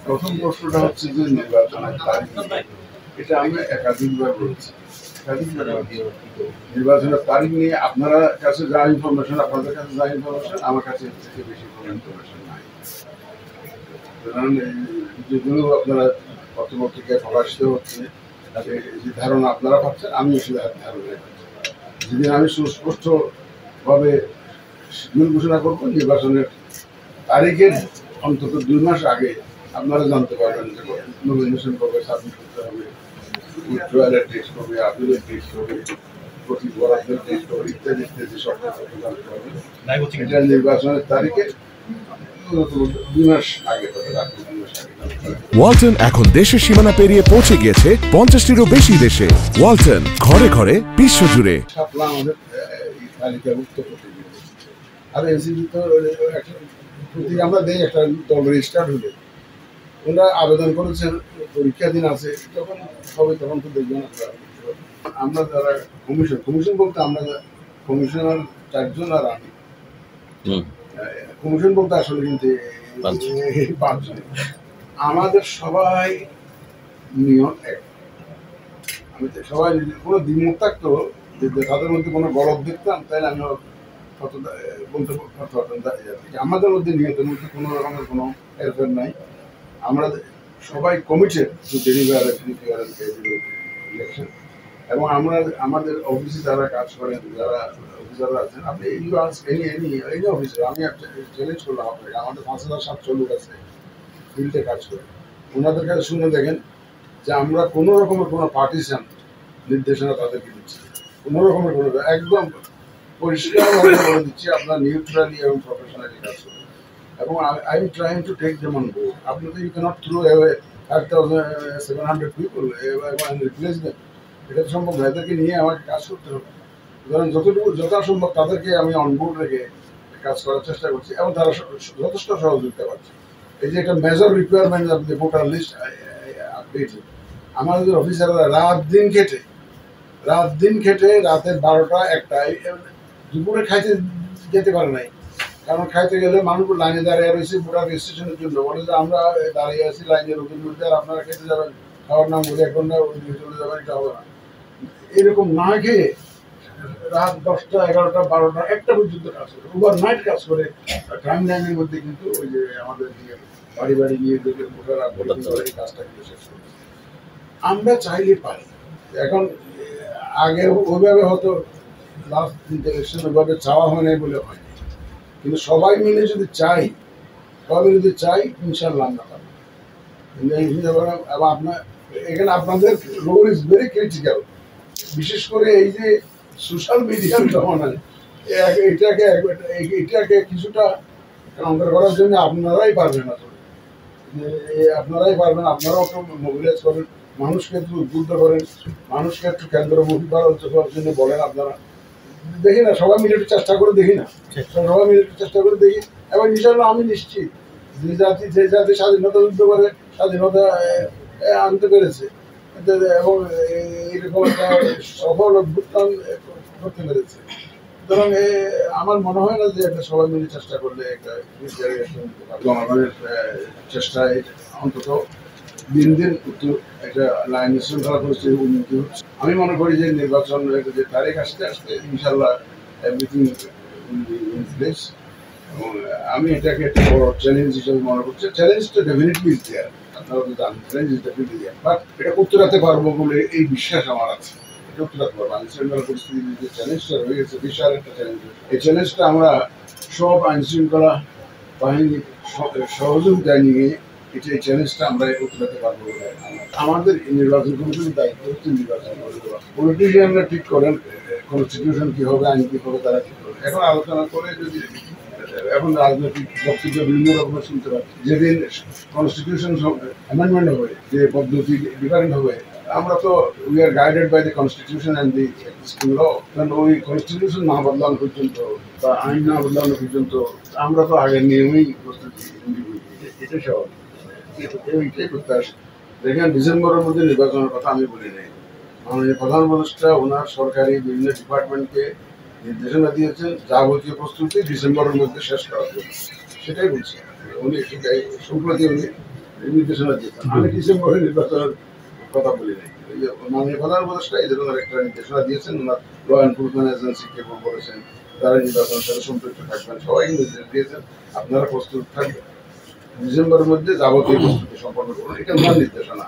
প্রথম প্রশ্নটা হচ্ছে যে নির্বাচনের তারিখ, এটা আমি একাধিকবার বলেছি। নির্বাচনের তারিখ নিয়ে আপনারা কাছে যা ইনফরমেশন, আপনাদের কাছে যা ইনফরমেশন, আমার কাছে এর থেকে বেশি কোনো ইনফরমেশন নাই। যেগুলো আপনারা পত্রপত্রিকায় প্রকাশিত হচ্ছে, যে ধারণা আপনারা পাচ্ছেন, আমি সে ধারণায় পাচ্ছি। যেদিন আমি সুস্পষ্ট ভাবে শিডিউল ঘোষণা করবো, নির্বাচনের তারিখের অন্তত 2 মাস আগে আপনারা জানতে পারবেন যে নমিনেশন কবে সাবমিট করতে হবে, উইথড্রয়ালের টেস্ট হবে, আপিলের টেস্ট হবে, প্রতি বরাদ্দের টেস্ট হবে, ইত্যাদি ইত্যাদি সব কিছু জানতে পারবেন। এটা নির্বাচনের তারিখে 2 মাস আগে হবে, রাত 2 মাস আগে। ওয়ালটন এখন দেশের সীমানা পেরিয়ে পৌঁছে গিয়েছে 50টিরও বেশি দেশে। ওয়ালটন, ঘরে ঘরে বিশ্বজুড়ে। শাপলা আমাদের এই তালিকাভুক্ত করতে গিয়েছে। আর এনসিপি তো আমরা দেই একটা দল রেজিস্টার্ড হলে, ওরা আবেদন করেছেন, পরীক্ষা দিন আছে, যখন হবে তখন তো দেখবেন। আমরা যারা কমিশন বলতে আমরা কমিশনার 4 জন আর আমি, কমিশন বলতে আসলে কিন্তু 5 জন। আমাদের সবাই নিয়ম এক। আমি সবাই কোনো দ্বিমত থাকতো যে তাদের মধ্যে কোনো গলদ দেখতাম, তাহলে আমি বলতে পারতাম। আমাদের মধ্যে নিয়তের মধ্যে কোনো রকমের কোনো হেরফের নাই। আমরা সবাই কমিটেড টু ডেলিভার ইলেকশন। এবং আমরা আমাদের অফিসে যারা কাজ করেন, যারা অফিসাররা আছেন, আপনি এই অফিসে আমি চ্যালেঞ্জ করলাম আপনাকে, আমাদের 5,700 লোক আছে ফিল্ডে কাজ করে। ওনাদের কাছে শুনে দেখেন যে আমরা কোনো রকমের কোনো পার্টিসান নির্দেশনা তাদেরকে দিচ্ছি, কোনো রকমের কোনো, একদম পরিষ্কারভাবে বলে দিচ্ছি আপনার নিউট্রালি এবং প্রফেশনালি কাজ করবেন। এবং I am trying to take them on board. আপনি তো you can't throw away 5,700 people এবং রিপ্লেস দেম, এটা তো সম্ভব না। এদেরকে নিয়ে আমাকে কাজ করতে হবে। সুতরাং যথাসম্ভব তাদেরকে আমি অনবোর্ড রেখে কাজ করার চেষ্টা করছি, এবং তারা যথেষ্ট সহযোগিতা পাচ্ছে। এই যে একটা major requirement of the voter list update, আমাদের অফিসাররা রাত দিন খেটে রাতের 12টা 1টায় দুপুরে খাইতে যেতে পারে নাই। কারণ খাইতে গেলে মানুষ লাইনে দাঁড়িয়ে রয়েছে ভোটার রেজিস্ট্রেশনের জন্য, বলে যে আমরা দাঁড়িয়ে আছি লাইনের ওদের মধ্যে, আর আপনারা খেতে যাবেন, খাওয়ার নাম বলে 1 ঘন্টা চলে যাবেন, এটা হবে না। এরকম না খেয়ে রাত 10টা 11টা 12টা 1টা পর্যন্ত কাজ করে, ওভারনাইট কাজ করে, টাইম লাইনের মধ্যে কিন্তু ওই যে আমাদের বাড়ি নিয়ে ভোটার এই কাজটা কিন্তু শেষ করে। আমরা চাইলে পারি। এখন আগে ওইভাবে হয়তো লাস্ট ইলেকশন ওইভাবে চাওয়া হয় নাই বলে হয়নি, কিন্তু সবাই মিলে যদি চাই ইনশাল্লাহ আমরা পাবো। এবং আপনার এখানে আপনাদের রোল ইজ ভেরি ক্রিটিক্যাল, বিশেষ করে এই যে সোশ্যাল মিডিয়ার জমানায় এটাকে কিছুটা কাউন্টার করার জন্য আপনারাই পারবেন। আপনারাও তো মোবিলাইজ করেন, মানুষকে একটু উদ্বুদ্ধ করেন, মানুষকে একটু কেন্দ্রমুখী করার জন্য বলেন। আপনারা দেখি না, সবাই মিলে একটু চেষ্টা করে দেখি না, এবং ইনশাল্লাহ আমি নিশ্চিত যে জাতি স্বাধীনতা যুদ্ধ করে স্বাধীনতা আনতে পেরেছে এবং এইরকম একটা সফল অভ্যুত্থান করতে পেরেছে। সুতরাং আমার মনে হয় না যে একটা সবাই মিলে চেষ্টা করলে একটা জনগণের চেষ্টায় অন্তত দিন একটা লাইন শৃঙ্খলা পরিস্থিতি উন্নতি হচ্ছে। আমি মনে করি যে নির্বাচন যে তারিখ আসতে ইনশাল্লাহ এভরিথিং ইন প্লেস। এবং আমি এটাকে একটা বড় চ্যালেঞ্জ হিসেবে মনে করছি। চ্যালেঞ্জটা ডেফিনেটলি দেয়ার, আপনারা তো জানেন challenge is definitely there, but এটা উত্তরাতে পারবো বলে এই বিশ্বাস আমার আছে। এটা উত্তরাতে পারবো। আইন শৃঙ্খলা পরিস্থিতির যে চ্যালেঞ্জটা রয়ে গেছে, বিশাল একটা চ্যালেঞ্জ। এই চ্যালেঞ্জটা আমরা সব আইন শৃঙ্খলা বাহিনী সহযোগিতায় নিয়ে এই চ্যালেঞ্জটা আমরা উত্তরাতে পারবো বলে আমাদের নির্বাচন কমিশনের দায়িত্ব হচ্ছে নির্বাচন করে দেওয়া। পলিটিশিয়ানরা ঠিক করেন কনস্টিটিউশন কি হবে, আইন কি হবে, তারা ঠিক করে। এখন আলোচনা করে যদি এখন রাজনৈতিক বক্তব্য বিভিন্ন রকমের শুনতে পাচ্ছি, যেদিন কনস্টিটিউশন অ্যামেন্ডমেন্ট হবে, যে পদ্ধতি ডিফারেন্ট হবে, আমরা তো we are guided by the constitution and the existing law. কারণ ওই কনস্টিটিউশন না বদলানো পর্যন্ত বা আইন না বদলানো পর্যন্ত আমরা তো আগের নিয়মেই প্রস্তুতি নিব। এটাই স্বাভাবিক, এইটাই করতে আসে। দেখেন ডিসেম্বরের মধ্যে নির্বাচনের কথা আমি বলি নাই। মাননীয় প্রধান উপদেষ্টা ওনার সরকারি বিভিন্ন ডিপার্টমেন্টকে নির্দেশনা দিয়েছেন যাবতীয় প্রস্তুতি ডিসেম্বরের মধ্যে শেষ করার জন্য। সেটাই বলছি। উনি সম্প্রতি উনি এই নির্দেশনা দিয়েছেন। আমি ডিসেম্বরে নির্বাচনের কথা বলি নাই। এই যে মাননীয় প্রধান উপদেষ্টা এই ধরনের একটা নির্দেশনা দিয়েছেন, ওনার ল এনফোর্সমেন্ট এজেন্সিকে বলেছেন তারা নির্বাচনের সাথে সম্পৃক্ত থাকবেন, সবাই নির্দেশ দিয়েছেন আপনারা প্রস্তুত থাকবেন, ডিসেম্বরের মধ্যে যাবতীয় প্রস্তুতি সম্পন্ন করুন, এটা ওনার নির্দেশনা।